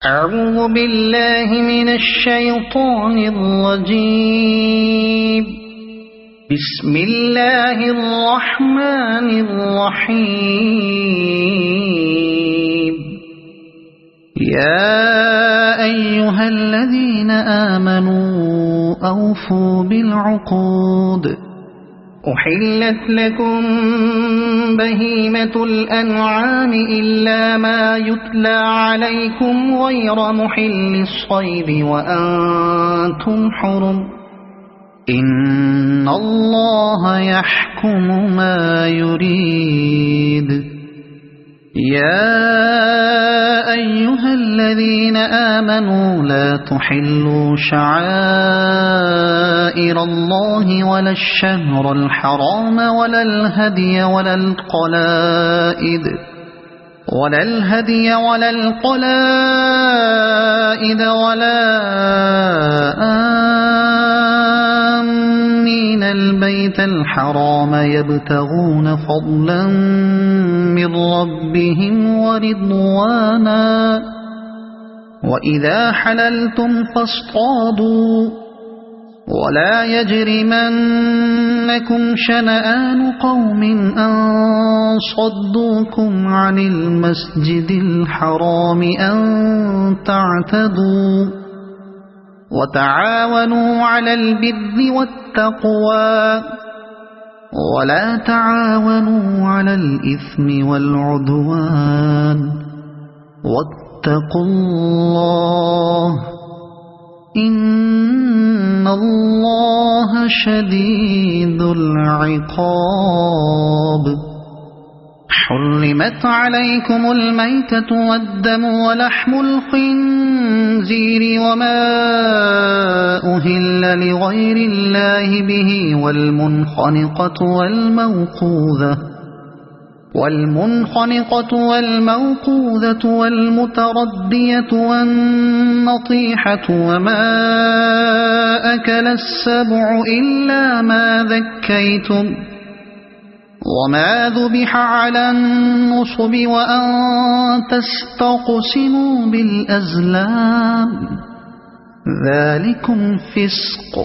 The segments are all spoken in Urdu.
أعوذ بالله من الشيطان الرجيم. بسم الله الرحمن الرحيم. يا أيها الذين آمنوا أوفوا بالعقود. أحلت لكم بهيمة الأنعام إلا ما يتلى عليكم غير محل الصيد وأنتم حرم. إن الله يحكم ما يريد. يا أيها الذين آمنوا لا تحلوا شعائر الله ولا الشهر الحرام ولا الهدي ولا القلائد ولا آمين البيت الحرام يبتغون فضلا من ربهم ورضوانا. وإذا حللتم فاصطادوا ولا يجرمنكم شنآن قوم أن صدوكم عن المسجد الحرام أن تعتدوا. وتعاونوا على البر والتقوى ولا تعاونوا على الإثم والعدوان. واتقوا الله إن الله شديد العقاب. حرمت عليكم الميتة والدم ولحم الخنزير وما أهل لغير الله به والمنخنقة والموقوذة والمتردية والنطيحة وما أكل السبع إلا ما ذكيتم وما ذبح على النصب وأن تستقسموا بالأزلام ذلكم فسق.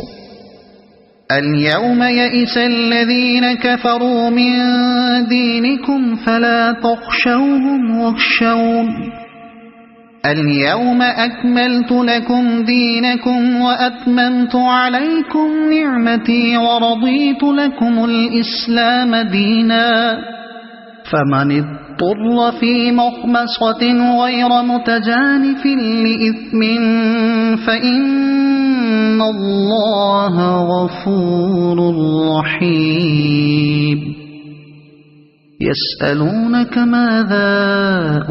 اليوم يئس الذين كفروا من دينكم فلا تخشوهم واخشون. اليوم أكملت لكم دينكم وأتممت عليكم نعمتي ورضيت لكم الإسلام دينا. فمن اضطر في مخمصة غير متجانف لإثم فإن الله غفور رحيم. يسألونك ماذا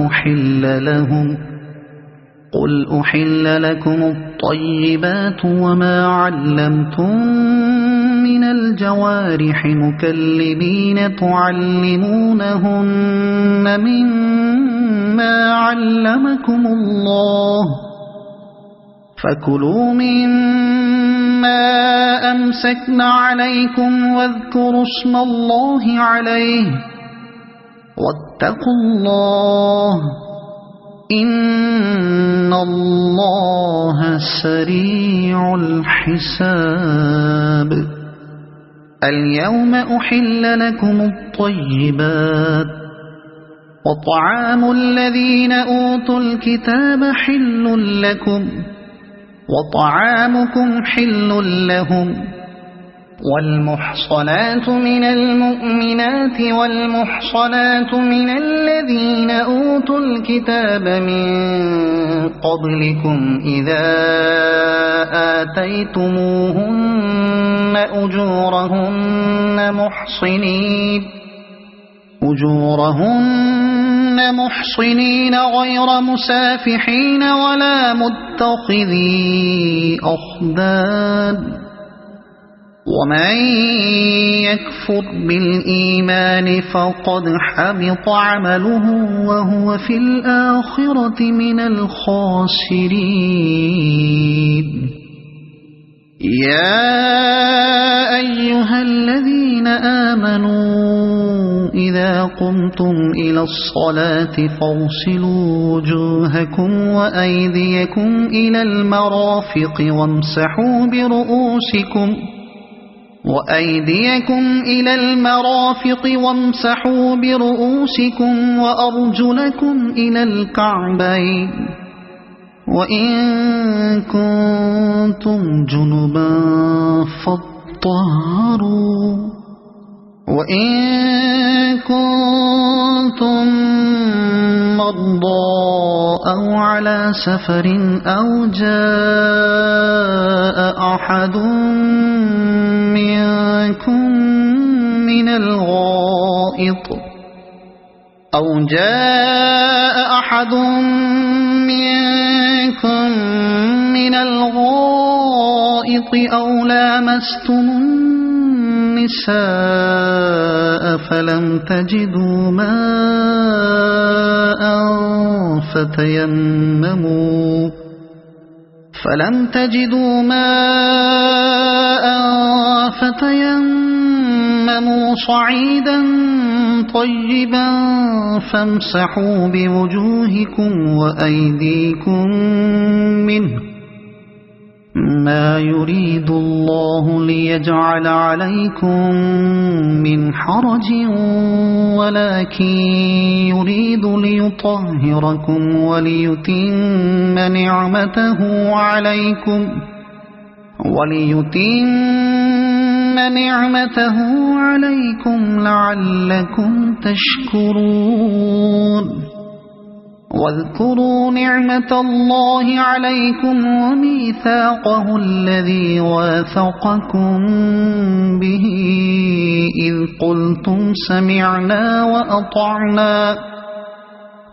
أحل لهم قل أحل لكم الطيبات وما علمتم من الجوارح مكلبين تعلمونهن مما علمكم الله فكلوا مما أمسكن عليكم واذكروا اسم الله عليه واتقوا الله إن الله سريع الحساب. اليوم أحل لكم الطيبات وطعام الذين أوتوا الكتاب حل لكم وطعامكم حل لهم. والمحصنات من المؤمنات والمحصنات من الذين أوتوا الكتاب من قبلكم إذا آتيتموهن أجورهن محصنين غير مسافحين ولا متخذي أخدان. ومن يكفر بالإيمان فقد حبط عمله وهو في الآخرة من الخاسرين. يا أيها الذين آمنوا إذا إذا قمتم إلى الصلاة فاغسلوا وجوهكم وأيديكم إلى المرافق وامسحوا برؤوسكم وأرجلكم إلى الكعبين وإن كنتم جنبا فاطهروا وإن كنتم مرضى أو على سفر أو جاء أحد منكم من الغائط أو لامستم النساء فلم تجدوا ماء فتيمموا صعيدا طيبا فامسحوا بوجوهكم وأيديكم منه ما يريد الله ليجعل عليكم من حرج ولكن يريد ليطهركم وليتم نعمته عليكم لعلكم تشكرون واذكروا نعمة الله عليكم وميثاقه الذي واثقكم به إذ قلتم سمعنا وأطعنا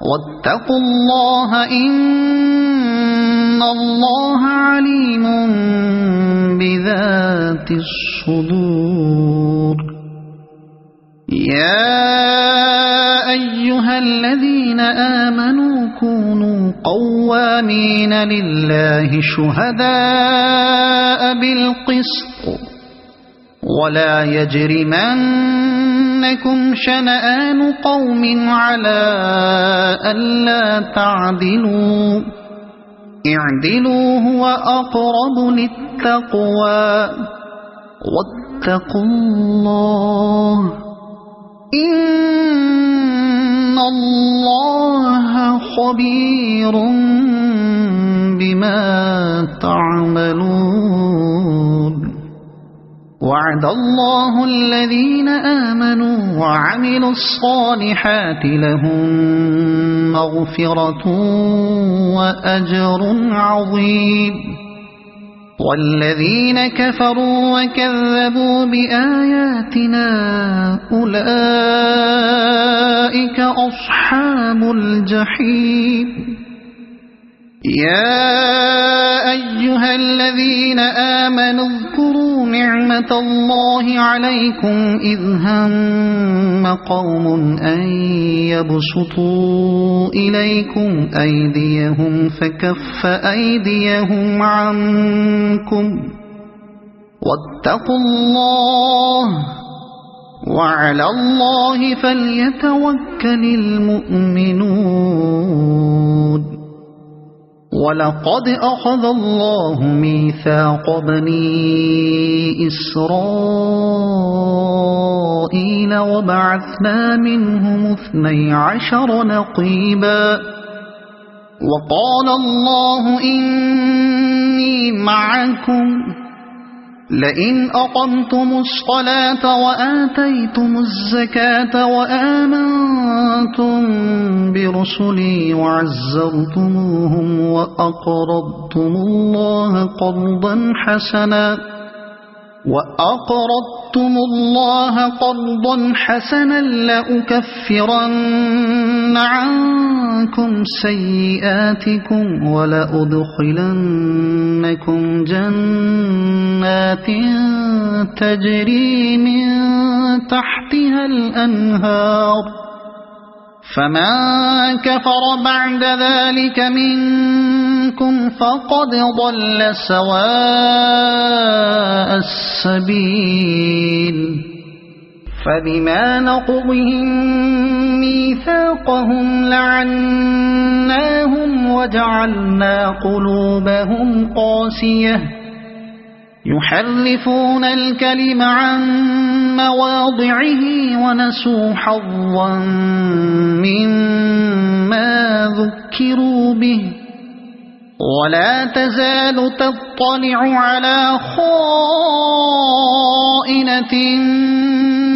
واتقوا الله إن الله عليم بذات الصدور يا أيها الذين آمنوا كونوا قوامين لله شهداء بالقسط ولا يجرمنكم شنآن قوم على ألا تعدلوا اعدلوا هو أقرب للتقوى واتقوا الله إن الله خبير بما تعملون وعد الله الذين آمنوا وعملوا الصالحات لهم مغفرة وأجر عظيم والذين كفروا وكذبوا بآياتنا أولئك أصحاب الجحيم يا أيها الذين آمنوا اذكروا نعمة الله عليكم إذ هم قوم أن يبسطوا إليكم أيديهم فكف أيديهم عنكم واتقوا الله وعلى الله فليتوكل المؤمنون ولقد أخذ الله ميثاق بني إسرائيل وبعثنا منهم 12 نقيبا وقال الله إني معكم لئن أقمتم الصلاة وآتيتم الزكاة وآمنتم برسلي وعزرتموهم وأقرضتم الله قرضا حسنا لأكفرن عنكم سيئاتكم ولأدخلنكم جنات تجري من تحتها الأنهار فمن كفر بعد ذلك منكم فقد ضل سواء السبيل فبما نقضهم ميثاقهم لعناهم وجعلنا قلوبهم قاسية يحرفون الكلم عن مواضعه ونسوا حظا مما ذكروا به ولا تزال تطلع على خائنة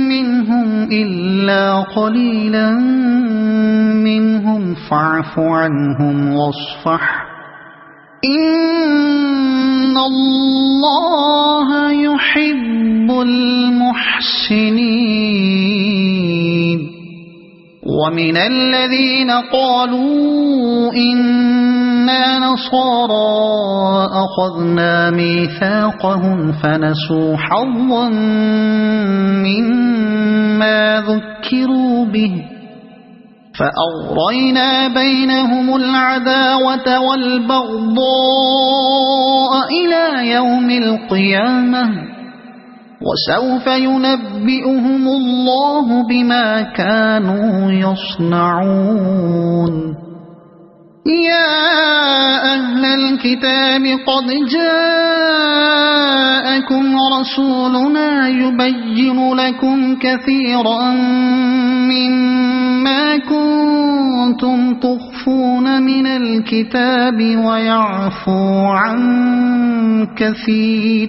منهم إلا قليلا منهم فاعف عنهم واصفح إن الله يحب المحسنين ومن الذين قالوا إنا نصارى أخذنا ميثاقهم فنسوا حظا مما ذكروا به فأغرينا بينهم العداوة والبغضاء إلى يوم القيامة وسوف ينبئهم الله بما كانوا يصنعون يا أهل الكتاب قد جاءكم رسولنا يبين لكم كثيرا مما كنتم تخفون من الكتاب ويعفو عن كثير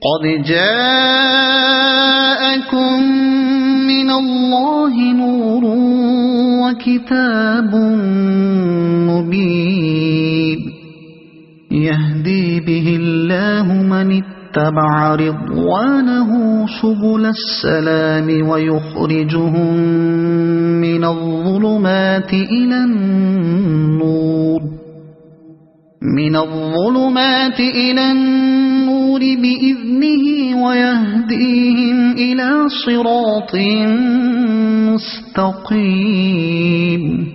قد جاءكم من الله نور وكتاب مبين يهدي به الله من اتبع رضوانه سبل السلام ويخرجهم من الظلمات إلى النور بإذنه ويهديهم إلى صراط مستقيم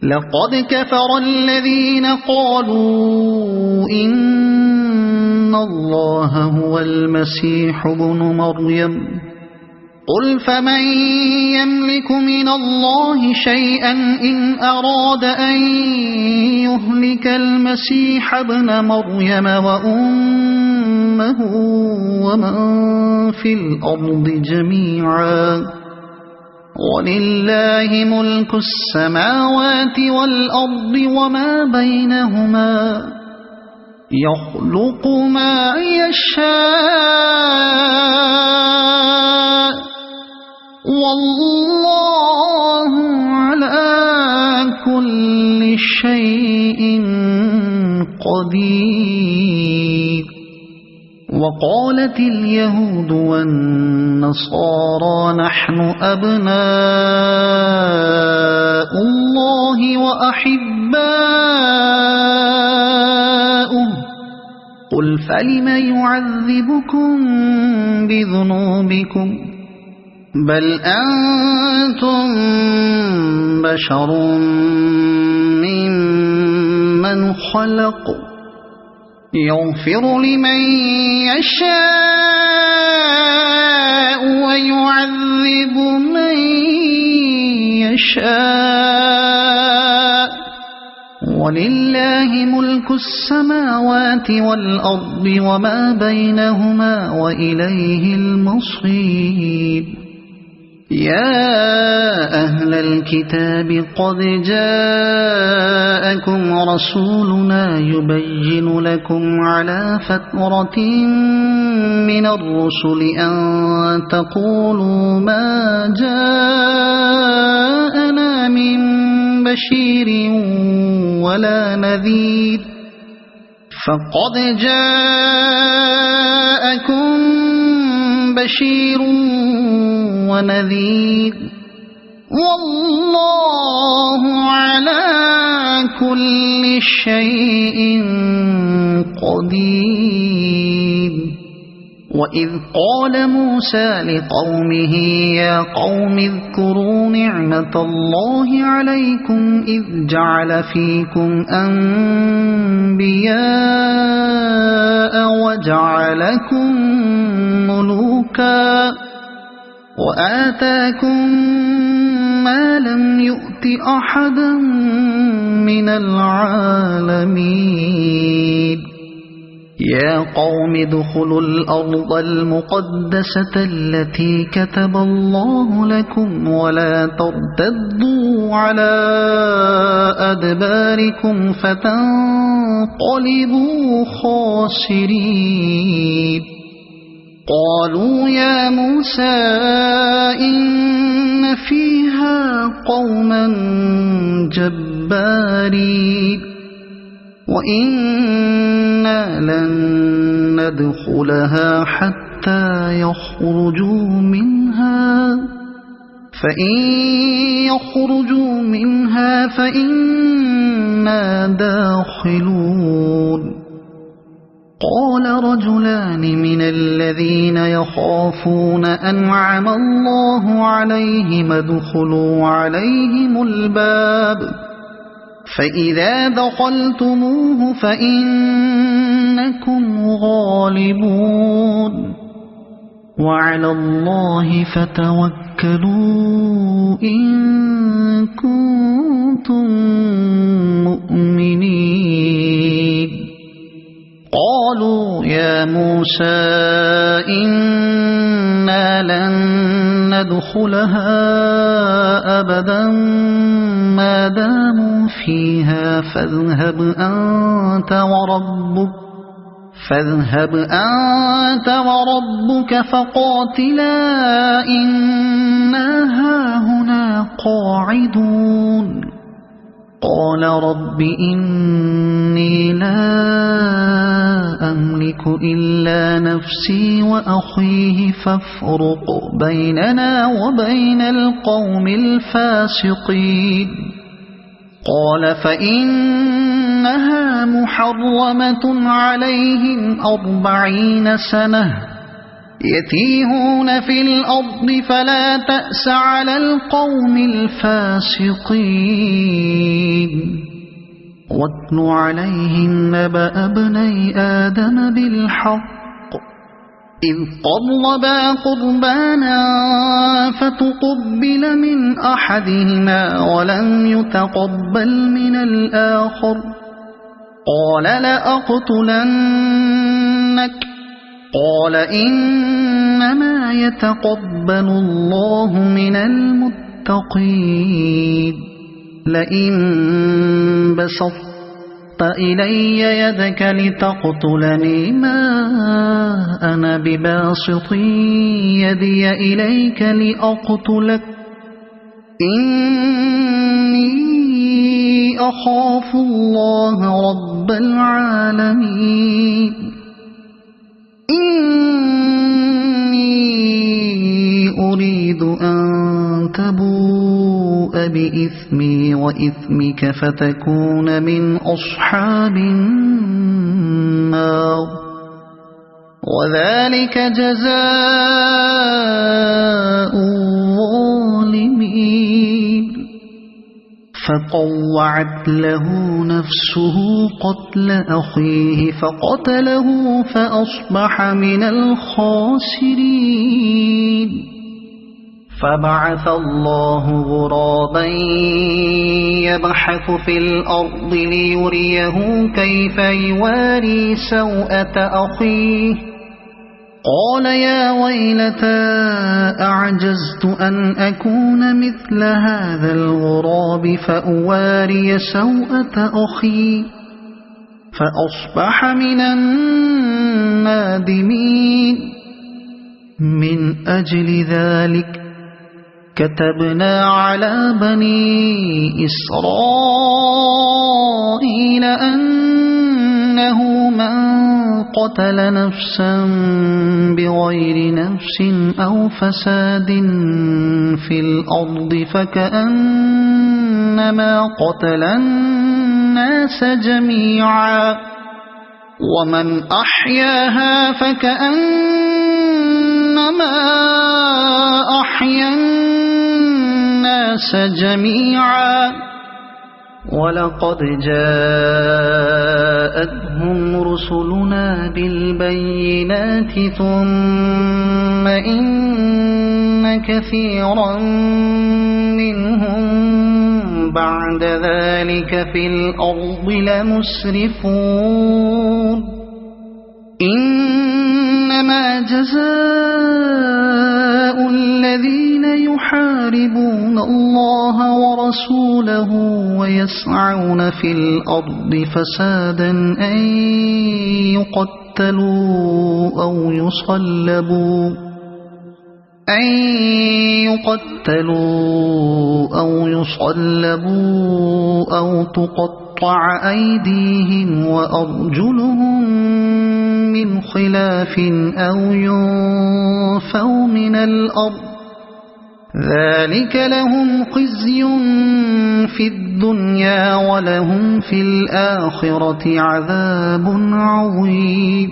لقد كفر الذين قالوا إن الله هو المسيح ابن مريم قل فمن يملك من الله شيئا إن أراد أن يهلك المسيح ابن مريم وأمه ومن في الأرض جميعا ولله ملك السماوات والأرض وما بينهما يخلق ما يشاء والله على كل شيء قدير وقالت اليهود والنصارى نحن أبناء الله وأحباؤه قل فلم يعذبكم بذنوبكم بل أنتم بشر ممن خلق يغفر لمن يشاء ويعذب من يشاء ولله ملك السماوات والأرض وما بينهما وإليه المصير يا أهل الكتاب قد جاءكم رسولنا يبين لكم على فترة من الرسل أن تقولوا ما جاءنا من بشير ولا نذير فقد جاءكم بشير ونذير والله على كل شيء قدير وإذ قال موسى لقومه يا قوم اذكروا نعمة الله عليكم إذ جعل فيكم أنبياء وجعلكم ملوكا وآتاكم ما لم يؤت أحدا من العالمين يا قوم ادخلوا الأرض المقدسة التي كتب الله لكم ولا ترتدوا على أدباركم فتنقلبوا خاسرين قالوا يا موسى إن فيها قوما جبارين وإنا لن ندخلها حتى يخرجوا منها فإن يخرجوا منها فإنا داخلون قال رجلان من الذين يخافون أنعم الله عليهم ادخلوا عليهم الباب فإذا دخلتموه فإنكم غالبون وعلى الله فتوكلوا إن كنتم مؤمنين قالوا يا موسى إنا لن ندخلها أبدا ما داموا فيها فاذهب أنت وربك فقاتلا إنا هاهنا قاعدون قال رب إني لا أملك إلا نفسي وأخيه فافرق بيننا وبين القوم الفاسقين قال فإنها محرمة عليهم 40 سنة يتيهون في الأرض فلا تأس على القوم الفاسقين واتل عليهم نبأ ابني آدم بالحق إذ قربا قربانا فتقبل من أحدهما ولم يتقبل من الآخر قال لأقتلنك قال إنما يتقبل الله من المتقين لئن بسطت إلي يدك لتقتلني ما أنا بباسط يدي إليك لأقتلك إني أخاف الله رب العالمين إني أريد أن تبوء بإثمي وإثمك فتكون من أصحاب النار وذلك جزاء الظالمين فطوعت له نفسه قتل أخيه فقتله فأصبح من الخاسرين فبعث الله غرابا يبحث في الأرض ليريه كيف يواري سوءة أخيه قال يا ويلتى أعجزت أن أكون مثل هذا الغراب فأواري سوءة أخي فأصبح من النادمين من أجل ذلك كتبنا على بني إسرائيل أنه من قتل نفسا بغير نفس أو فساد في الأرض فكأنما قتل الناس جميعا ومن أحياها فكأنما أحيا الناس جميعا ولقد جاءتهم رسلنا بالبينات ثم إن كثيرا منهم بعد ذلك في الأرض لمسرفون إنما جزاء الذين يحاربون الله ورسوله ويسعون في الأرض فسادا أن يقتلوا أو يصلبوا أو تقطع أيديهم وأرجلهم من خلاف أو ينفوا من الأرض ذلك لهم خزي في الدنيا ولهم في الآخرة عذاب عظيم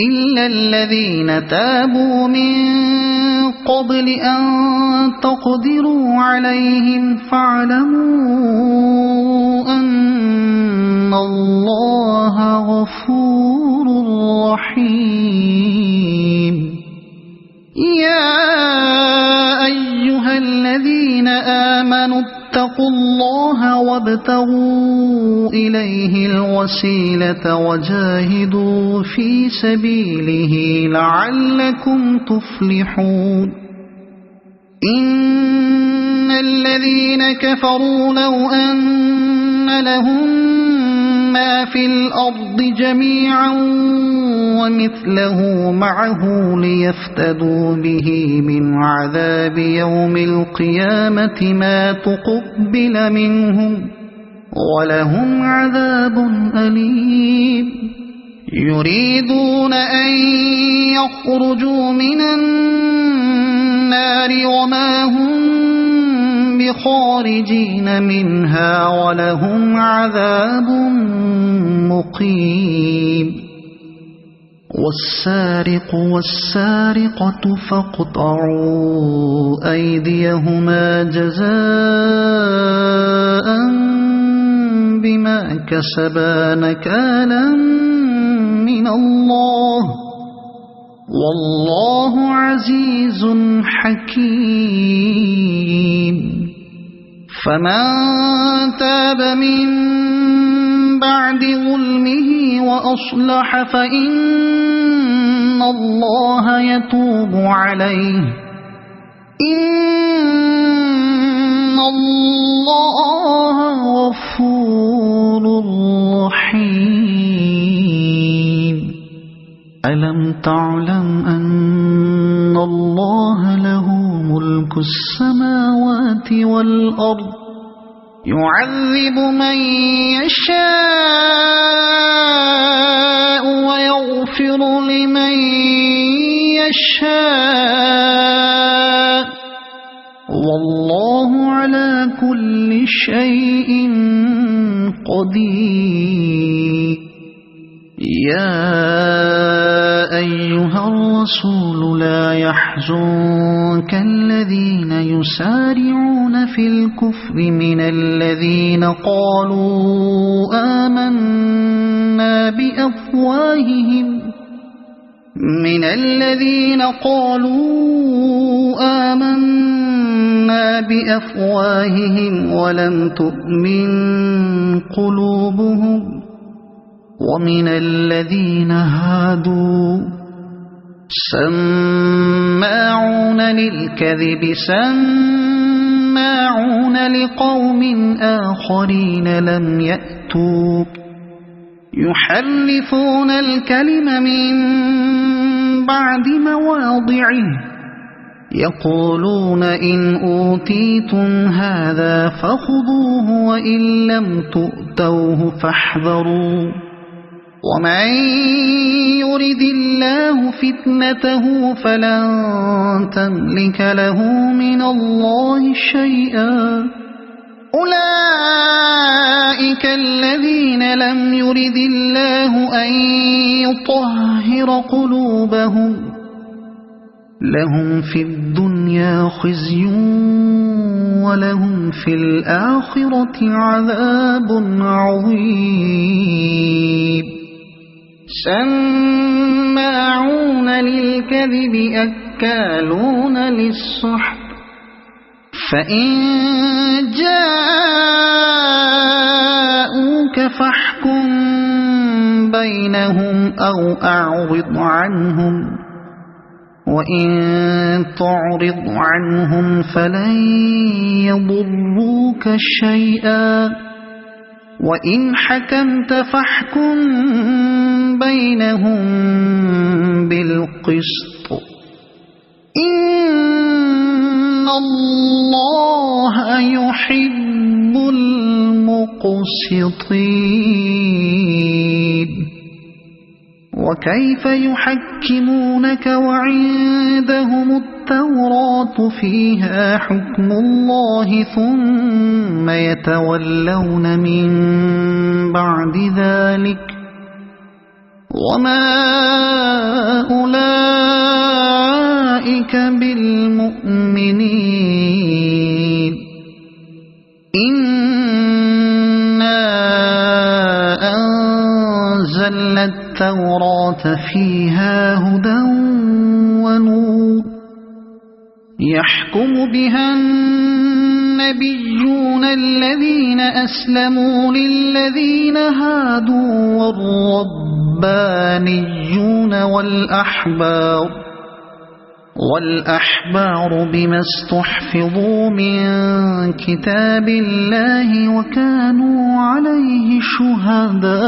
إلا الذين تابوا من قبل أن تقدروا عليهم فاعلموا أن الله غفور رحيم يا أيها الذين آمنوا اتقوا الله وابتغوا إليه الوسيلة وجاهدوا في سبيله لعلكم تفلحون إن الذين كفروا لو أن لهم ما في الأرض جميعا ومثله معه ليفتدوا به من عذاب يوم القيامة ما تقبل منهم ولهم عذاب أليم يريدون أن يخرجوا من النار وما هم بخارجين منها ولهم عذاب مقيم والسارق والسارقة فاقطعوا أيديهما جزاء بما كسبا نكالا من الله والله عزيز حكيم فمن تاب من بعد ظلمه وأصلح فإن الله يتوب عليه إن الله غفور رحيم ألم تعلم أن الله له ملك السماوات والأرض يعذب من يشاء ويغفر لمن يشاء والله على كل شيء قدير يا أيها الرسول لا يحزنك الذين يسارعون في الكفر من الذين قالوا آمنا بأفواههم ولم تؤمن قلوبهم ومن الذين هادوا سماعون للكذب سماعون لقوم آخرين لم يأتوك يحرفون الكلم من بعد مواضعه يقولون إن أوتيتم هذا فخذوه وإن لم تؤتوه فاحذروا ومن يرد الله فتنته فلن تملك له من الله شيئا أولئك الذين لم يرد الله أن يطهر قلوبهم لهم في الدنيا خزي ولهم في الآخرة عذاب عظيم سماعون للكذب أكالون للسحت فإن جاءوك فاحكم بينهم أو أعرض عنهم وإن تعرض عنهم فلن يضروك شيئا وإن حكمت فاحكم بينهم بالقسط إن الله يحب المقسطين وكيف يحكمونك وعندهم التوراة فيها حكم الله ثم يتولون من بعد ذلك وما أولئك بالمؤمنين إنا أنزلنا التوراة فيها هدى ونور يحكم بها النبيون الذين أسلموا للذين هادوا والربانيون والأحبار بما استحفظوا من كتاب الله وكانوا عليه شهداء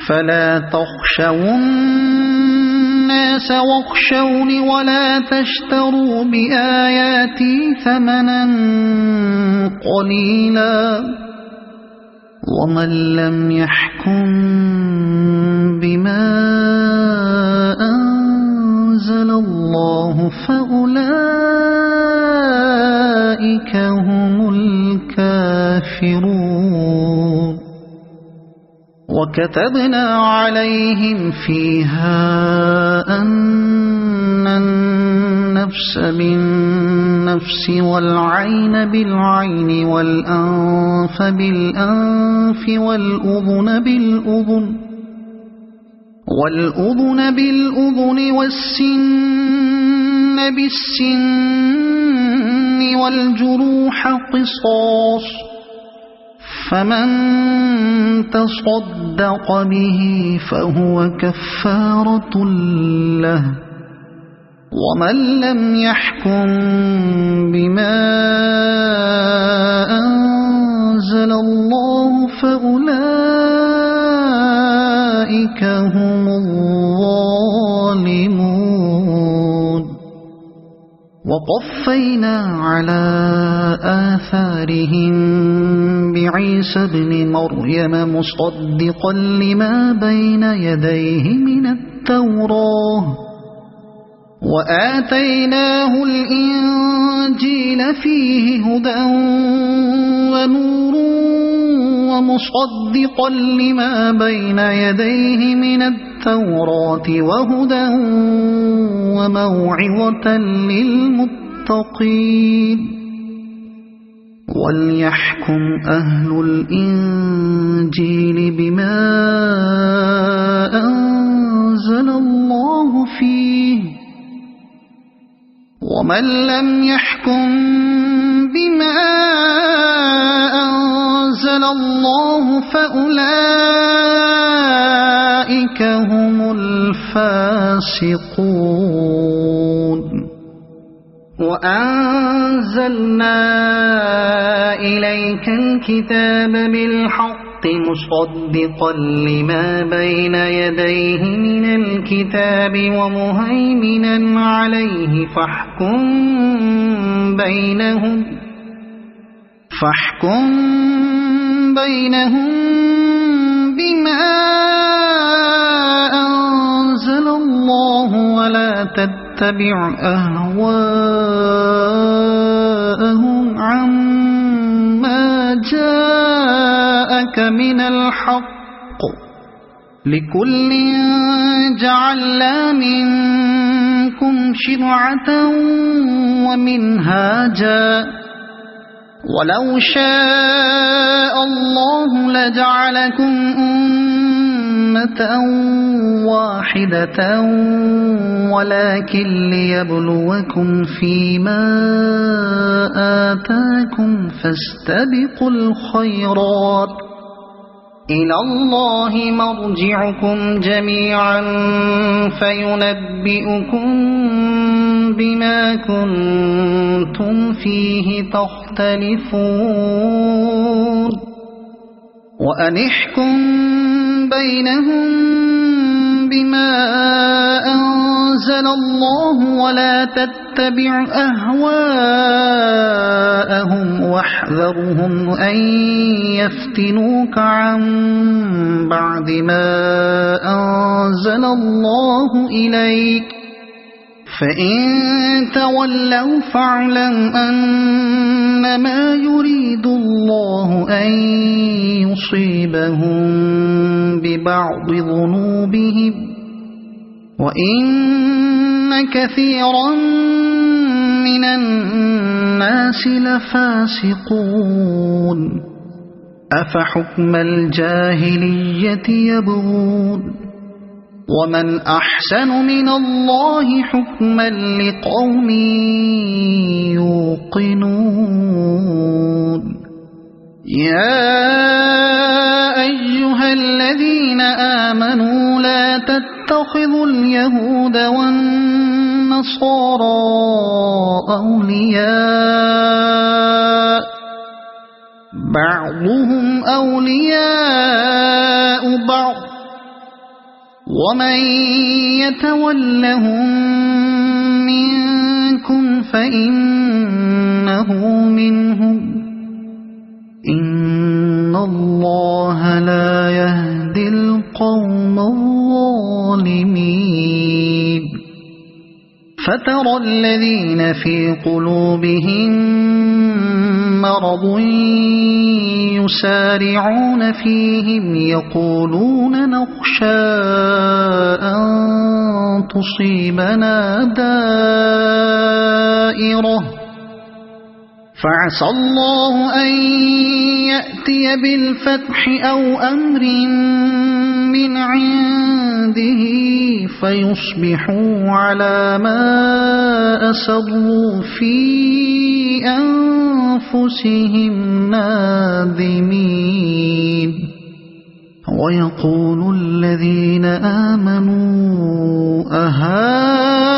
فلا تخشوا الناس واخشوني ولا تشتروا بآياتي ثمنا قليلا ومن لم يحكم بما أنزل الله فأولئك هم الكافرون وكتبنا عليهم فيها أن النفس بالنفس والعين بالعين والأنف بالأنف والأذن بالأذن والسن بالسن والجروح قصاص فمن تصدق به فهو كفارة له ومن لم يحكم بما أنزل الله فأولئك هم الظالمون وقفينا على آثارهم بعيسى ابن مريم مصدقا لما بين يديه من التوراة وآتيناه الإنجيل فيه هدى ونور ومصدقا لما بين يديه من التوراة وهدى وموعظة للمتقين وليحكم أهل الإنجيل بما أنزل الله فيه ومن لم يحكم بما أنزل الله فأولئك هم الفاسقون وأنزلنا إليك الكتاب بالحق مصدقا لما بين يديه من الكتاب ومهيمنا عليه فاحكم بينهم بما أنزل الله ولا تتبع أهواءهم عما جاءك من الحق لكل جعلنا منكم شرعة ومنهاجا ولو شاء الله لجعلكم أمة واحدة ولكن ليبلوكم فيما آتاكم فاستبقوا الخيرات إلى الله مرجعكم جميعا فينبئكم بما كنتم فيه تختلفون وأن احكم بينهم بما أنزل الله ولا تتبع أهواءهم واحذرهم أن يفتنوك عن بعد ما أنزل الله إليك فإن تولوا فاعلم أنما يريد الله أن يصيبهم ببعض ذنوبهم وإن كثيرا من الناس لفاسقون أفحكم الجاهلية يبغون ومن أحسن من الله حكما لقوم يوقنون يا أيها الذين آمنوا لا تتخذوا اليهود والنصارى أولياء بعضهم أولياء بعض ومن يتولهم منكم فإنه منهم إن الله لا يهدي القوم الظالمين فترى الذين في قلوبهم مرض يسارعون فيهم يقولون نخشى أن تصيبنا دائرة فعسى الله أن يأتي بالفتح أو أمر من عنده فيصبحوا على ما أسروا في أنفسهم نادمين ويقول الذين آمنوا أهؤلاء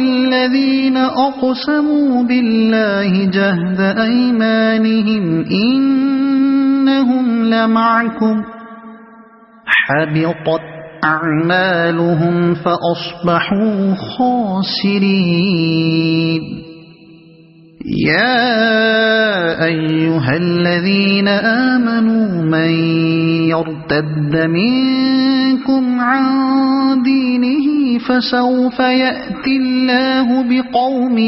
الذين أقسموا بالله جهد أيمانهم إنهم لمعكم حبطت أعمالهم فأصبحوا خاسرين يا أيها الذين آمنوا من يرتد منكم عن دينه فسوف يأتي الله بقوم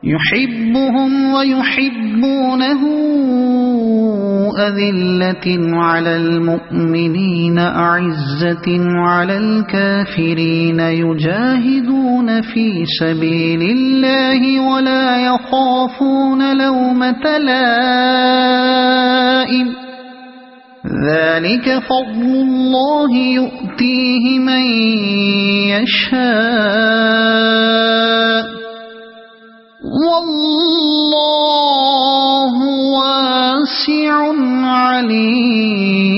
يحبهم ويحبونه أذلة على المؤمنين أعزة على الكافرين يجاهدون في سبيل الله ولا يخافون لومة لائم ذلك فضل الله يؤتيه من يشاء والله واسع عليم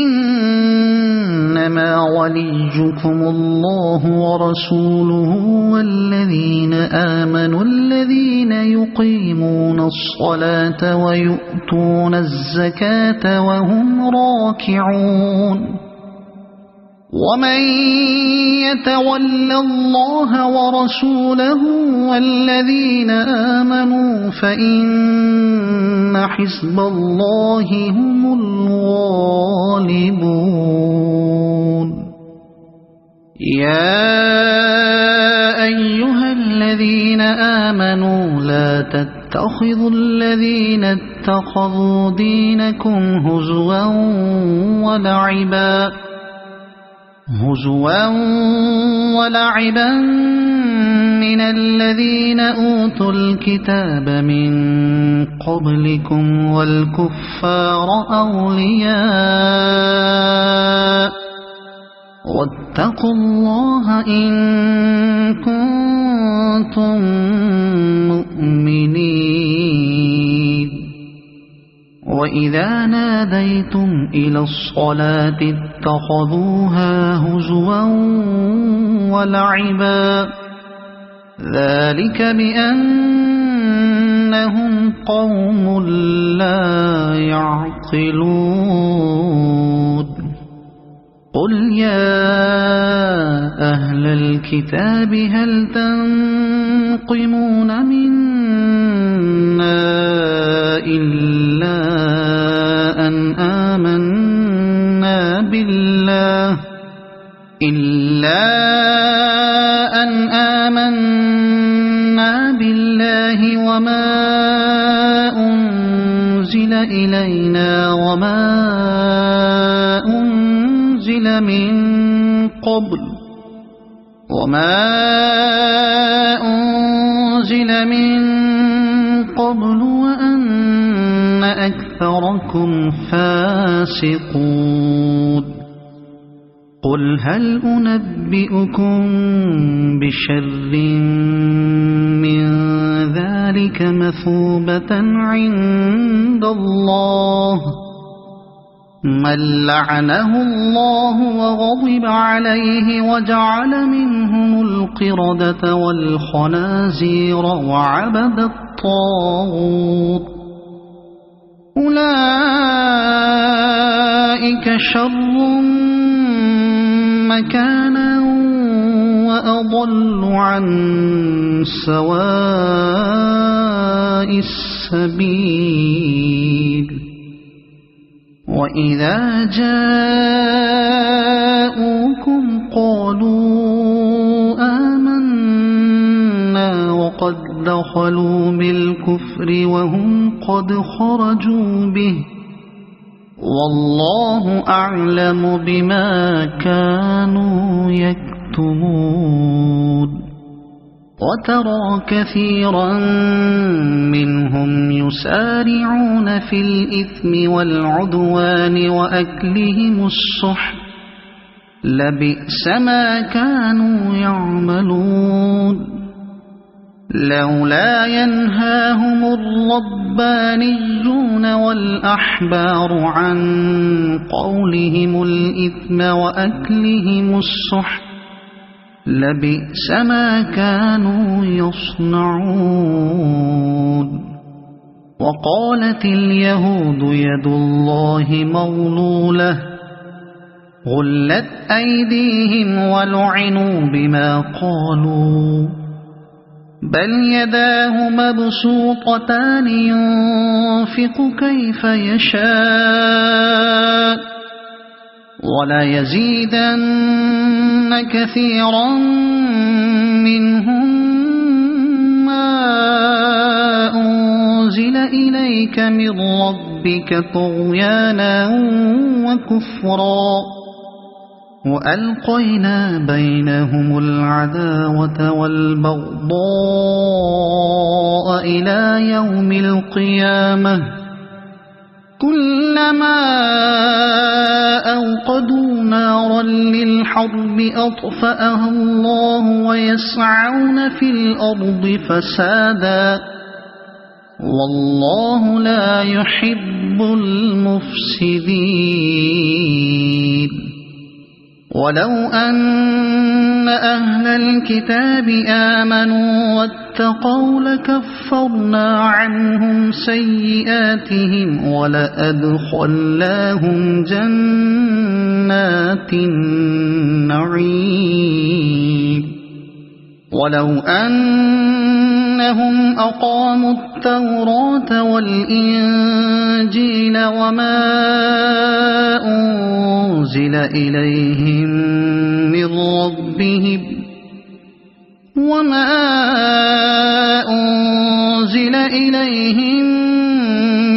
إنما وليكم الله ورسوله والذين آمنوا الذين يقيمون الصلاة ويؤتون الزكاة وهم راكعون ومن يتول الله ورسوله والذين آمنوا فإن حزب الله هم الغالبون يا أيها الذين آمنوا لا تتخذوا الذين اتخذوا دينكم هزوا ولعبا من الذين أوتوا الكتاب من قبلكم والكفار أولياء واتقوا الله إن كنتم مؤمنين وإذا ناديتم إلى الصلاة اتخذوها هزوا ولعبا ذلك بأنهم قوم لا يعقلون قل يا أهل الكتاب هل تنقمون منا إلا أن آمنا بالله وما أنزل إلينا وما أنزل من قبل وأن أكثركم فاسقون قل هل أنبئكم بشر من ذلك مثوبة عند الله من لعنه الله وغضب عليه وجعل منهم القردة والخنازير وعبد الطاغوت أولئك شر مكانا وأضل عن سواء السبيل وإذا جاءوكم قالوا آمنا وقد دخلوا بالكفر وهم قد خرجوا به والله أعلم بما كانوا يكتمون وترى كثيرا منهم يسارعون في الإثم والعدوان وأكلهم السحت لبئس ما كانوا يعملون لولا ينهاهم الربانيون والأحبار عن قولهم الإثم وأكلهم السحت لبئس ما كانوا يصنعون وقالت اليهود يد الله مغلولة غلت أيديهم ولعنوا بما قالوا بل يداه مبسوطتان ينفق كيف يشاء وليزيدن كثيرا منهم ما أنزل إليك من ربك طغيانا وكفرا وألقينا بينهم العداوة والبغضاء إلى يوم القيامة كلما أوقدوا نارا للحرب أطفأها الله ويسعون في الأرض فسادا والله لا يحب المفسدين ولو أن أهل الكتاب آمنوا واتقوا لكفرنا عنهم سيئاتهم ولأدخلناهم جنات النعيم ولو أنهم أقاموا التوراة والإنجيل وما أنزل إليهم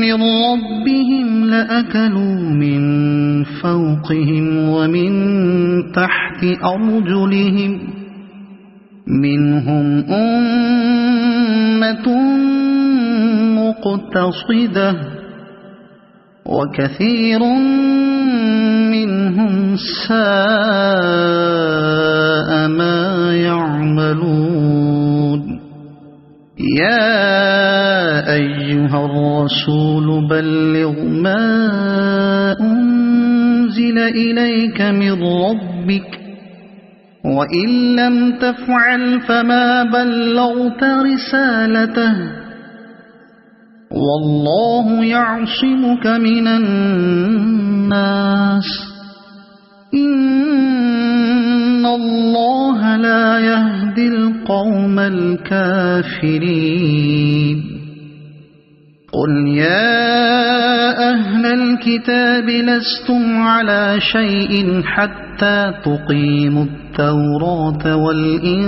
من ربهم لأكلوا من فوقهم ومن تحت أرجلهم منهم أمة مقتصدة وكثير منهم ساء ما يعملون يا أيها الرسول بلغ ما أنزل إليك من ربك وإن لم تفعل فما بلغت رسالته والله يعصمك من الناس إن الله لا يهدي القوم الكافرين قل يا أهل الكتاب لستم على شيء حتى تقيموا التوراة والإنجيل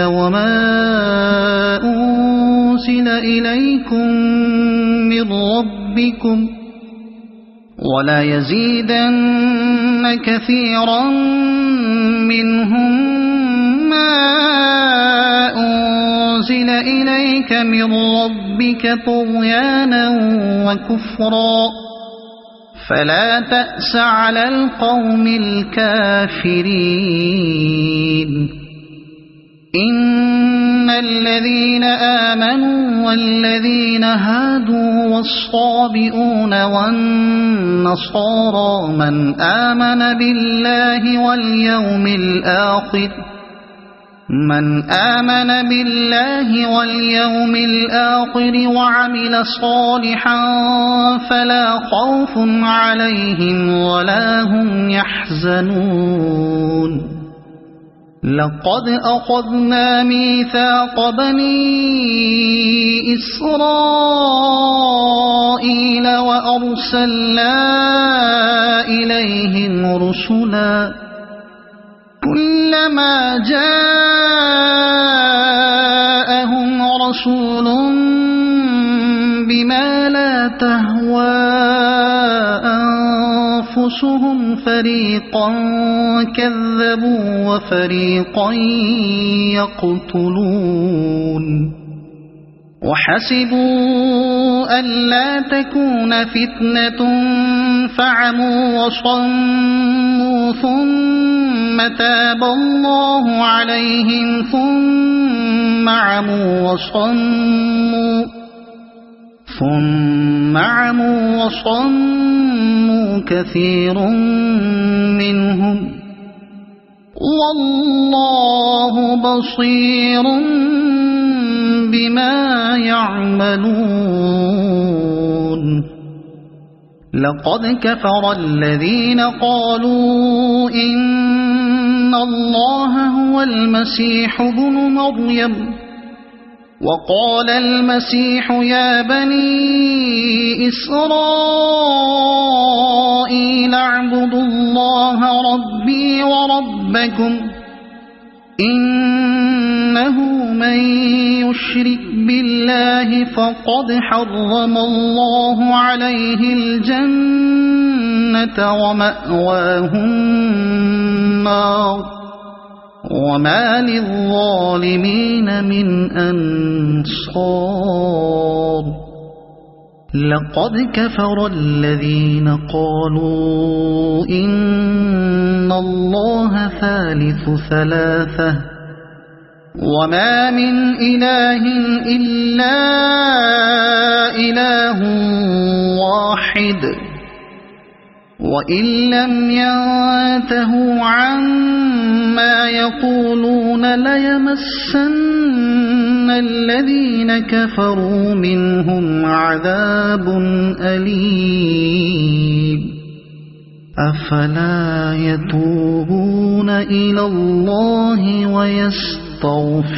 وما أنزل إليكم من ربكم ولا يزيدن كثيرا منهم ما أنزل إليك من ربك طغيانا وكفرا فلا تأس على القوم الكافرين إن الذين آمنوا والذين هادوا والصابئون والنصارى من آمن بالله واليوم الآخر وعمل صالحا فلا خوف عليهم ولا هم يحزنون لقد أخذنا ميثاق بني إسرائيل وأرسلنا إليهم رسلا كلما جاءهم رسول بما لا تهوى أنفسهم فريقا كذبوا وفريقا يقتلون وحسبوا ألا تكون فتنة فعموا وصموا ثم تاب الله عليهم ثم عموا وصموا كثير منهم والله بصير بما يعملون لقد كفر الذين قالوا إن الله هو المسيح ابن مريم وقال المسيح يا بني إسرائيل اعبدوا الله ربي وربكم إنه من يشرك بالله فقد حرم الله عليه الجنة ومأواه النار وما للظالمين من أنصار لقد كفر الذين قالوا إن الله ثالث ثلاثة وما من إله إلا إله واحد وإن لم ينتهوا عما يقولون ليمسن الذين كفروا منهم عذاب أليم أفلا يتوبون إلى الله ويستغفرونه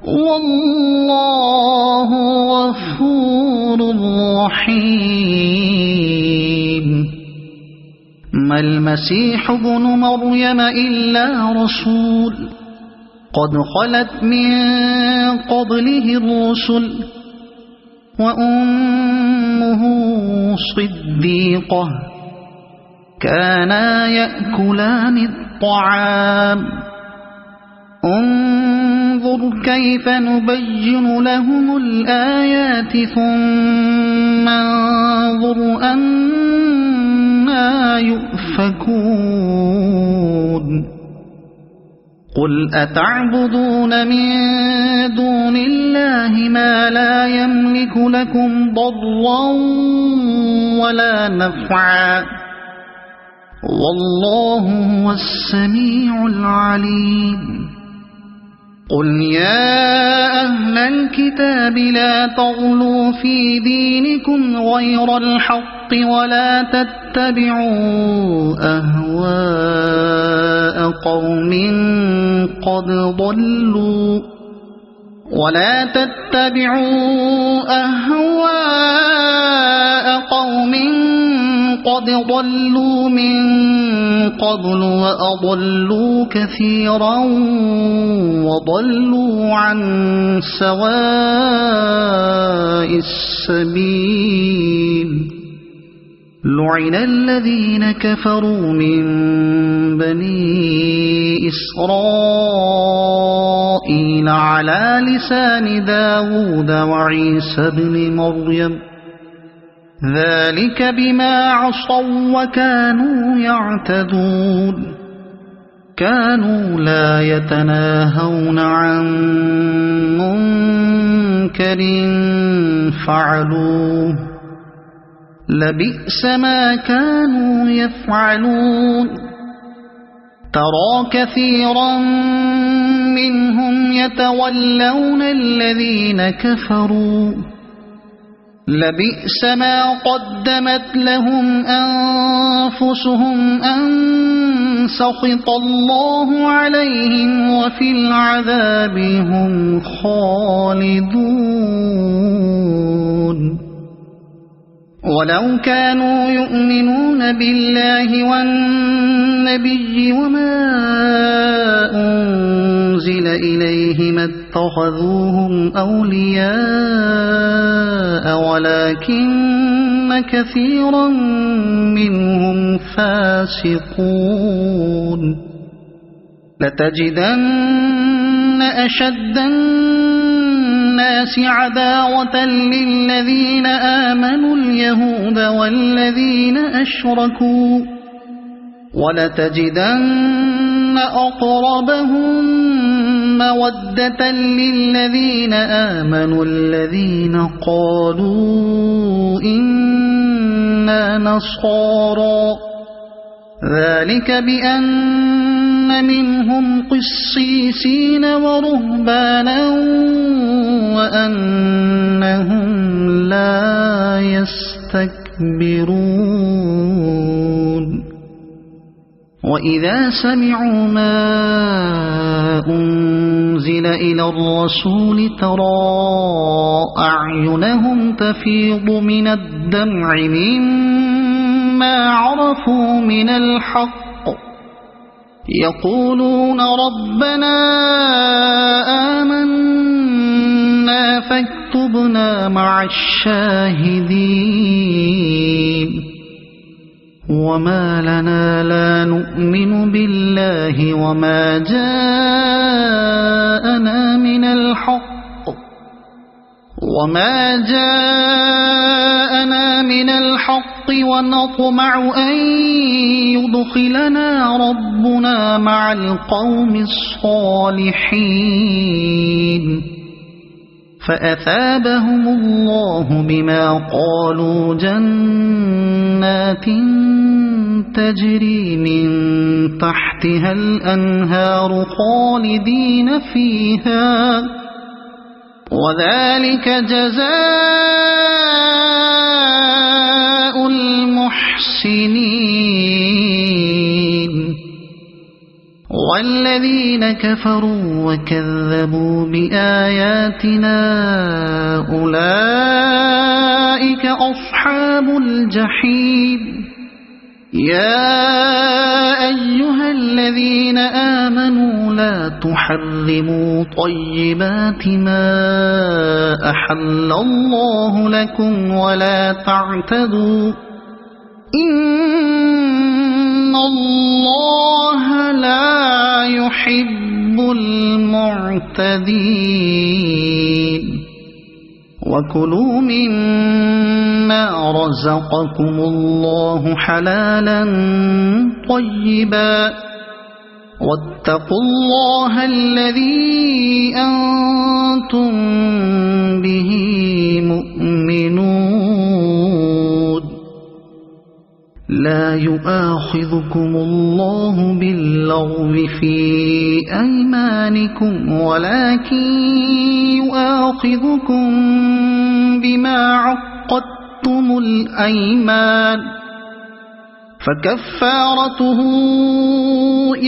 والله غفور رحيم ما المسيح ابن مريم إلا رسول قد خلت من قبله الرسل وأمه صديقة كانا يأكلان الطعام انظر كيف نبين لهم الآيات ثم انظر أنا يؤفكون قل أتعبدون من دون الله ما لا يملك لكم ضرا ولا نفعا والله هو السميع العليم قل يا أهل الكتاب لا تغلوا في دينكم غير الحق ولا تتبعوا أهواء قوم قد ضلوا من قبل وأضلوا كثيرا وضلوا عن سواء السبيل لعن الذين كفروا من بني إسرائيل على لسان داود وعيسى بن مريم ذلك بما عصوا وكانوا يعتدون كانوا لا يتناهون عن منكر فعلوه لبئس ما كانوا يفعلون ترى كثيرا منهم يتولون الذين كفروا لبئس ما قدمت لهم أنفسهم أن سخط الله عليهم وفي العذاب هم خالدون ولو كانوا يؤمنون بالله والنبي وما أنزل إليه ما اتخذوهم أولياء ولكن كثيرا منهم فاسقون لتجدن أشد الناس عداوة للذين آمنوا اليهود والذين أشركوا ولتجدن أقربهم مودة للذين آمنوا الذين قالوا إنا نصارى ذلك بأن منهم قسيسين ورهبانا وأنهم لا يستكبرون وإذا سمعوا ما أنزل إلى الرسول ترى أعينهم تفيض من الدمع مما عرفوا من الحق يقولون ربنا آمنا فاكتبنا مع الشاهدين وما لنا لا نؤمن بالله وما جاءنا من الحق ونطمع أن يدخلنا ربنا مع القوم الصالحين فأثابهم الله بما قالوا جنات تجري من تحتها الأنهار خالدين فيها وذلك جزاء المحسنين والذين كفروا وكذبوا بآياتنا أولئك أصحاب الجحيم يا أيها الذين آمنوا لا تحرموا طيبات ما أحل الله لكم ولا تعتدوا إن الله لا يحب المعتدين وكلوا مما رزقكم الله حلالا طيبا واتقوا الله الذي أنتم به مؤمنون لا يؤاخذكم الله باللغو في أيمانكم ولكن يؤاخذكم بما عقدتم الأيمان فكفارته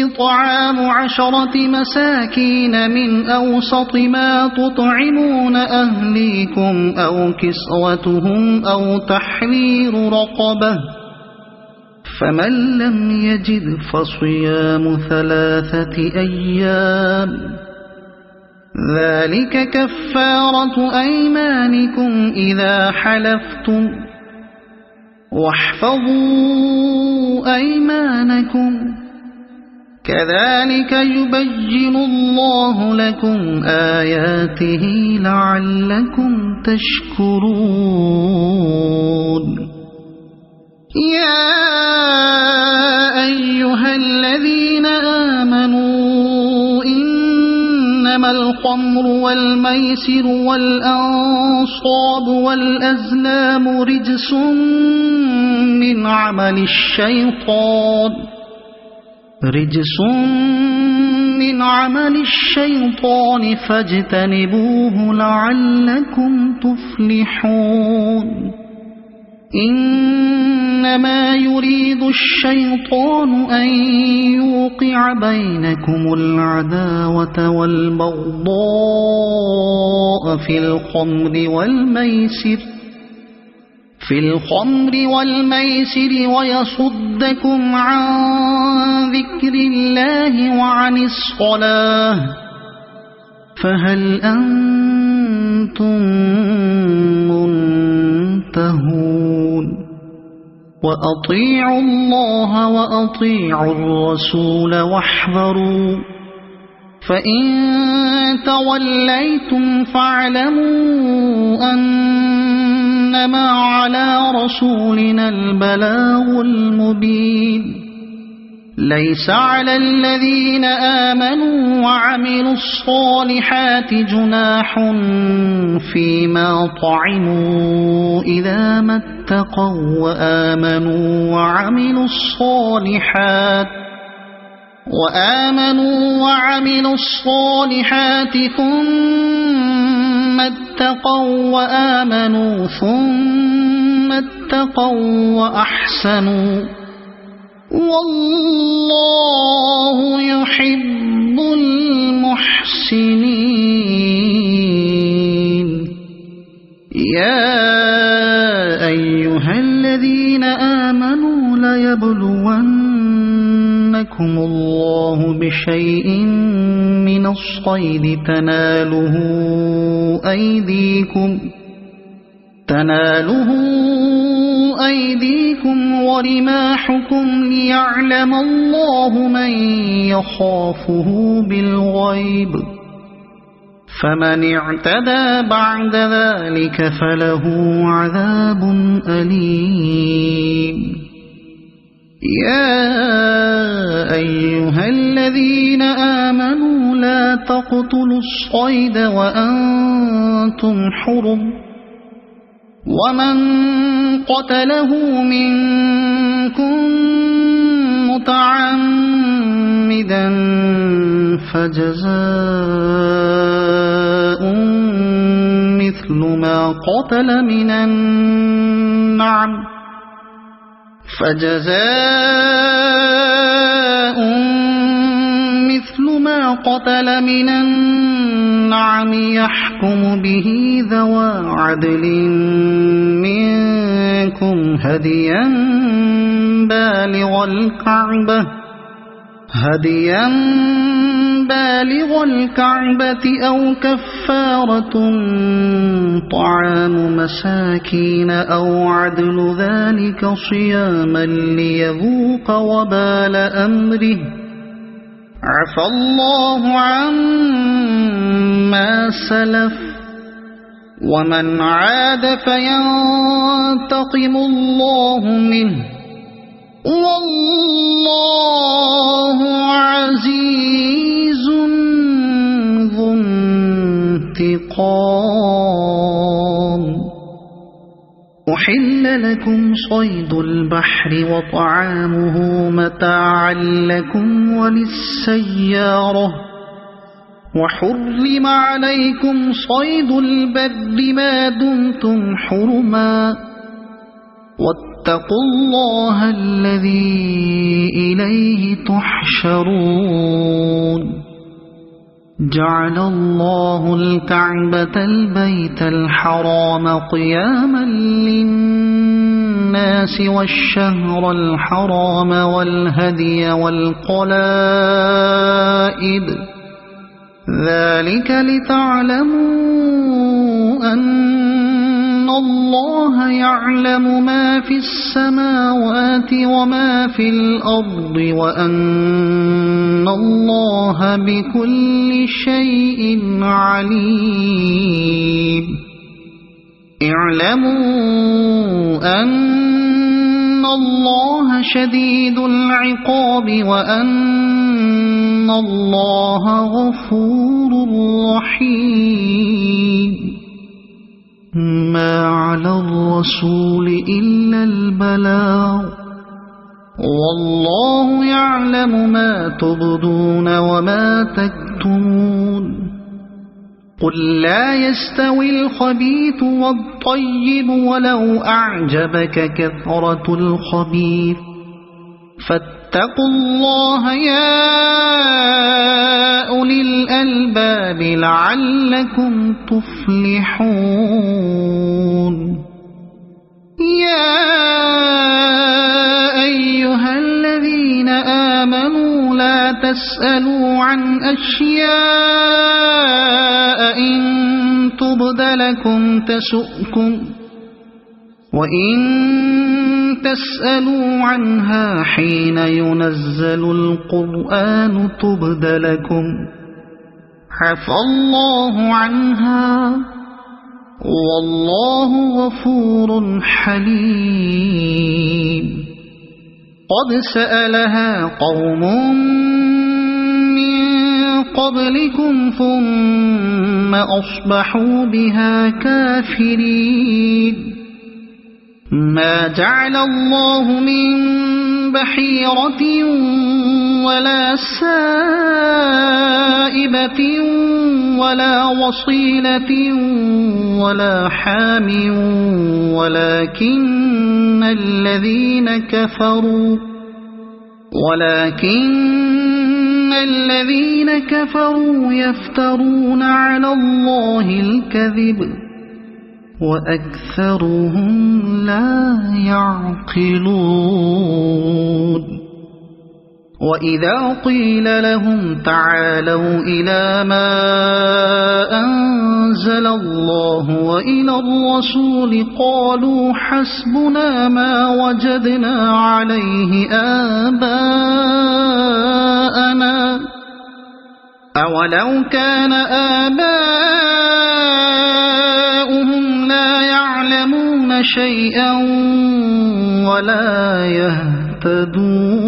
إطعام 10 مساكين من أوسط ما تطعمون أهليكم أو كسوتهم أو تحرير رقبة فمن لم يجد فصيام 3 أيام ذلك كفارة أيمانكم إذا حلفتم واحفظوا أيمانكم كذلك يبين الله لكم آياته لعلكم تشكرون يا أيها الذين آمنوا إنما الخمر والميسر والأنصاب والأزلام رجس من عمل الشيطان فاجتنبوه لعلكم تفلحون إنما يريد الشيطان أن يوقع بينكم العداوة والبغضاء في الخمر والميسر ويصدكم عن ذكر الله وعن الصلاة فهل أنتم منتهون وأطيعوا الله وأطيعوا الرسول واحذروا فإن توليتم فاعلموا أنما على رسولنا البلاغ المبين ليس على الذين آمنوا وعملوا الصالحات جناح فيما طعموا إذا ما اتقوا وآمنوا وعملوا الصالحات ثم اتقوا وأحسنوا والله يحب المحسنين يا أيها الذين آمنوا ليبلونكم الله بشيء من الصيد تناله أيديكم ورماحكم ليعلم الله من يخافه بالغيب فمن اعتدى بعد ذلك فله عذاب أليم يا أيها الذين آمنوا لا تقتلوا الصيد وأنتم حرم ومن قتله منكم متعمدا فجزاء مثل ما قتل من النعم يحكم به ذوى عدل منكم هديا بالغ الكعبة أو كفارة طعام مساكين أو عدل ذلك صياما ليذوق وبال أمره عفى الله عما سلف ومن عاد فينتقم الله منه والله عزيز ذو انتقام. أحل لكم صيد البحر وطعامه متاعا لكم وللسيارة وحرم عليكم صيد البر ما دمتم حرما واتقوا الله الذي إليه تحشرون. جعل الله الكعبة البيت الحرام قياما للناس والشهر الحرام والهدي والقلائد ذلك لتعلموا أن الله يعلم ما في السماوات وما في الأرض وأن الله بكل شيء عليم. اعلموا أن الله شديد العقاب وأن الله غفور رحيم. ما على الرسول إلا البلاغ والله يعلم ما تبدون وما تكتمون. قل لا يستوي الخبيث والطيب ولو أعجبك كثرة الخبيث فاتقوا الله يا أولي الألباب لعلكم تفلحون. يا أيها الذين آمنوا لا تسألوا عن أشياء إن تبد لكم تسؤكم وإن تسألوا عنها حين ينزل القرآن تبد لكم عفى الله عنها والله غفور حليم. قد سألها قوم من قبلكم ثم أصبحوا بها كافرين. ما جعل الله من بحيرة ولا سائبة ولا وصيلة ولا حام ولكن الذين كفروا يفترون على الله الكذب وأكثرهم لا يعقلون. وإذا قيل لهم تعالوا إلى ما أنزل الله وإلى الرسول قالوا حسبنا ما وجدنا عليه آباءنا أولو كان آباؤهم لا يعلمون شيئا ولا يهتدون.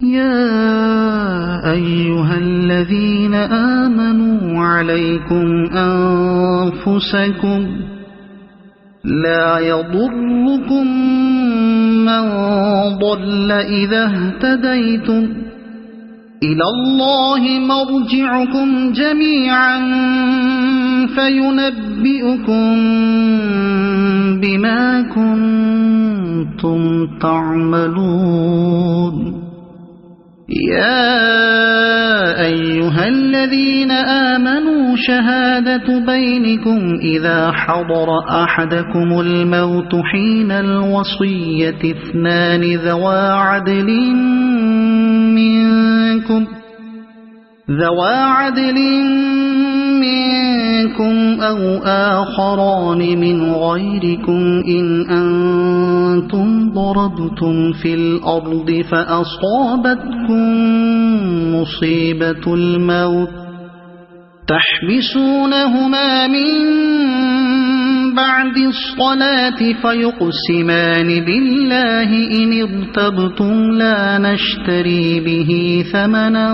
يا أيها الذين آمنوا عليكم أنفسكم لا يضركم من ضل إذا اهتديتم إلى الله مرجعكم جميعا فينبئكم بما كنتم تعملون. يا أيها الذين آمنوا شهادة بينكم إذا حضر أحدكم الموت حين الوصية اثنان ذوا عدل منكم ذوى عدل منكم أو آخران من غيركم إن أنتم ضربتم في الأرض فأصابتكم مصيبة الموت تحبسونهما من بعد الصلاة فيقسمان بالله إن ارتبتم لا نشتري به ثمنا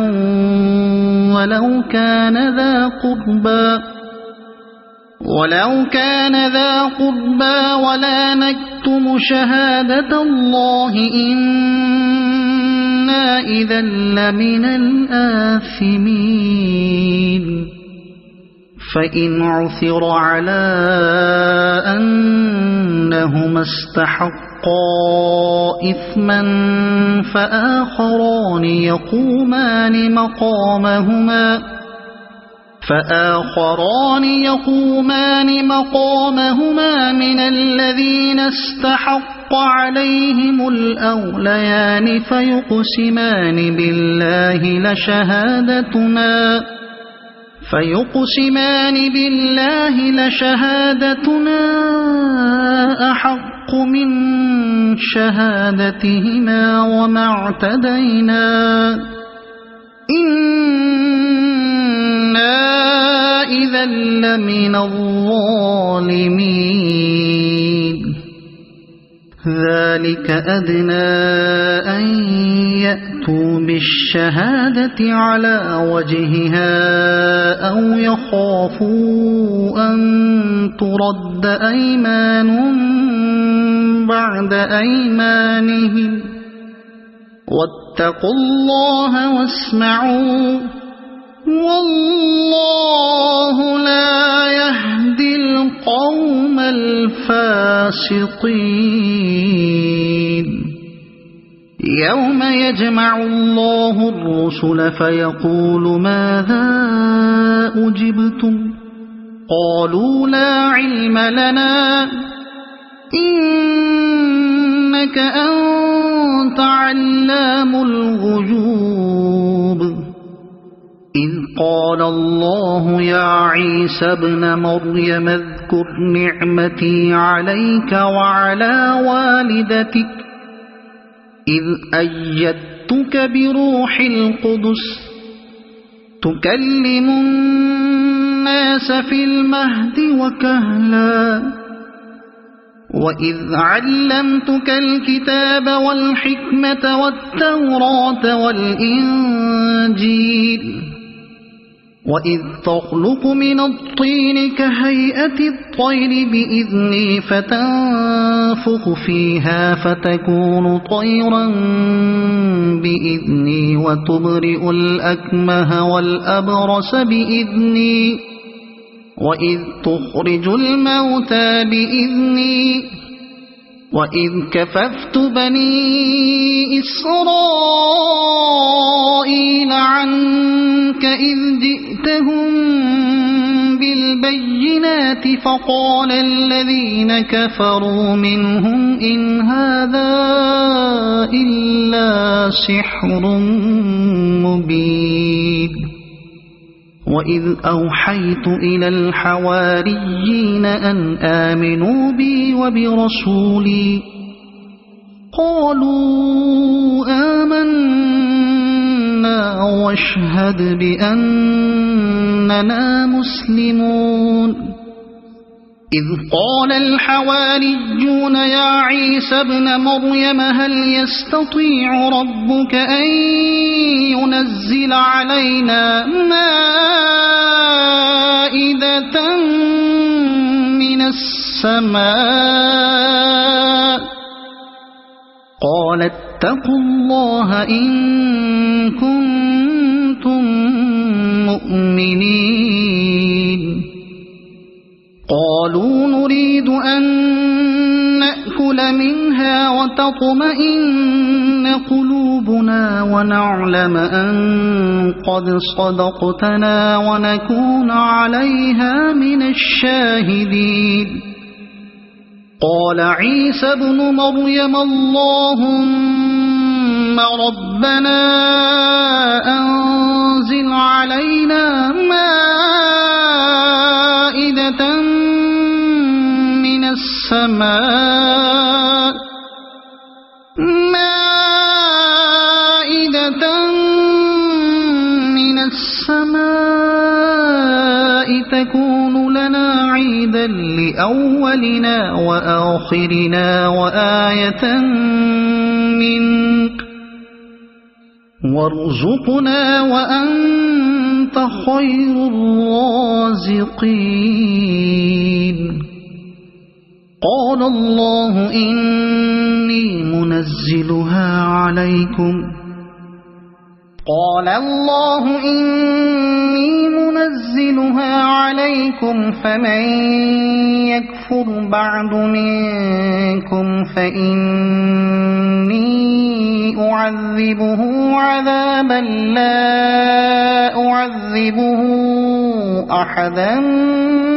ولو كان ذا قربى ولا نكتم شهادة الله إنا إذا لمن الآثمين فإن عثر على أنهما استحقا إثما فآخران يقومان مقامهما من الذين استحق عليهم الأوليان فيقسمان بالله لشهادتنا أحق من شهادتهما وما اعتدينا إنا إذا لمن الظالمين ذلك أدنى أن يأتوا بالشهادة على وجهها أو يخافوا أن ترد أيمان بعد أيمانهم واتقوا الله واسمعوا والله لا يهدي القوم الفاسقين يوم يجمع الله الرسل فيقول ماذا أجبتم قالوا لا علم لنا إنك أنت علام الغيوب إذ قال الله يا عيسى ابن مريم اذكر نعمتي عليك وعلى والدتك إذ أيدتك بروح القدس تكلم الناس في المهد وكهلا وإذ علمتك الكتاب والحكمة والتوراة والإنجيل وإذ تخلق من الطين كهيئة الطير بإذني فتنفخ فيها فتكون طيرا بإذني وتبرئ الأكمه والأبرص بإذني وإذ تخرج الموتى بإذني وإذ كففت بني إسرائيل عنك إذ جئتهم بالبينات فقال الذين كفروا منهم إن هذا إلا سحر مبين وإذ أوحيت إلى الحواريين أن آمنوا بي وبرسولي قالوا آمنا واشهد بأننا مسلمون إذ قال الحواريون يا عيسى ابن مريم هل يستطيع ربك أن ينزل علينا مائدة من السماء قال اتقوا الله إن كنتم مؤمنين قالوا نريد أن نأكل منها وتطمئن قلوبنا ونعلم أن قد صدقتنا ونكون عليها من الشاهدين قال عيسى ابن مريم اللهم ربنا أنزل علينا السماء تكون لنا عيدا لأولنا وآخرنا وآية منك وارزقنا وأنت خير الرازقين قال الله إني منزلها عليكم فمن يكفر بعد منكم فإني أعذبه عذابا لا أعذبه أحدا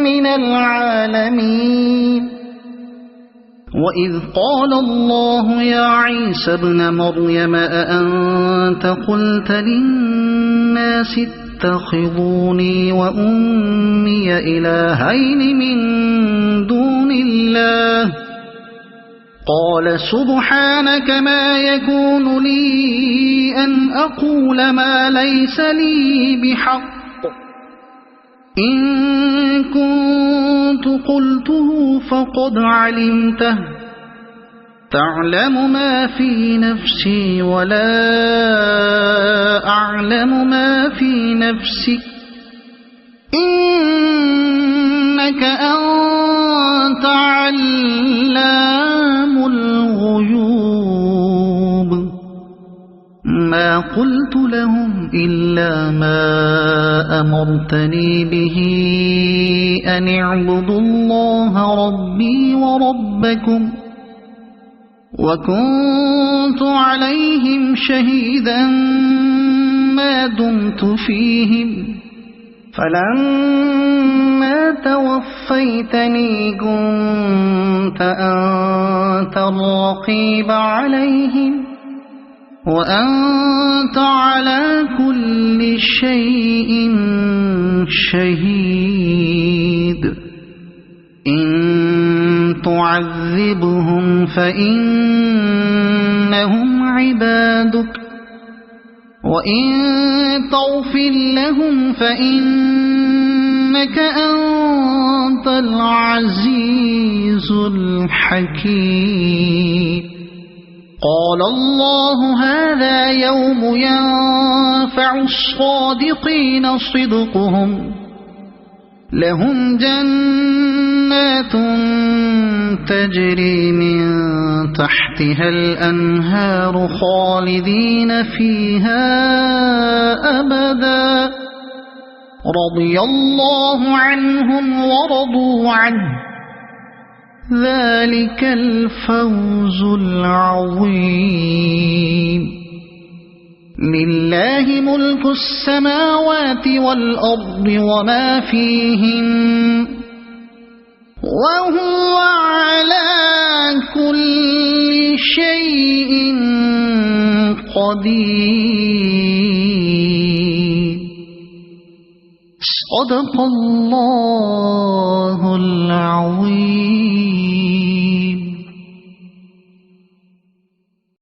من العالمين وإذ قال الله يا عيسى ابن مريم أأنت قلت للناس اتخذوني وأمي إلهين من دون الله قال سبحانك ما يكون لي أن أقول ما ليس لي بحق إن كنت قلته فقد علمته تعلم ما في نفسي ولا أعلم ما في نفسك إنك أنت علام الغيوب ما قلت لهم إلا ما أمرتني به أن اعبدوا الله ربي وربكم وكنت عليهم شهيدا ما دمت فيهم فلما توفيتني كنت أنت الرقيب عليهم وأنت على كل شيء شهيد إن تعذبهم فإنهم عبادك وإن تغفر لهم فإنك أنت العزيز الحكيم قال الله هذا يوم ينفع الصادقين صدقهم لهم جنات تجري من تحتها الأنهار خالدين فيها أبدا رضي الله عنهم ورضوا عنه ذلك الفوز العظيم لله ملك السماوات والأرض وما فيهن وهو على كل شيء قدير صدق الله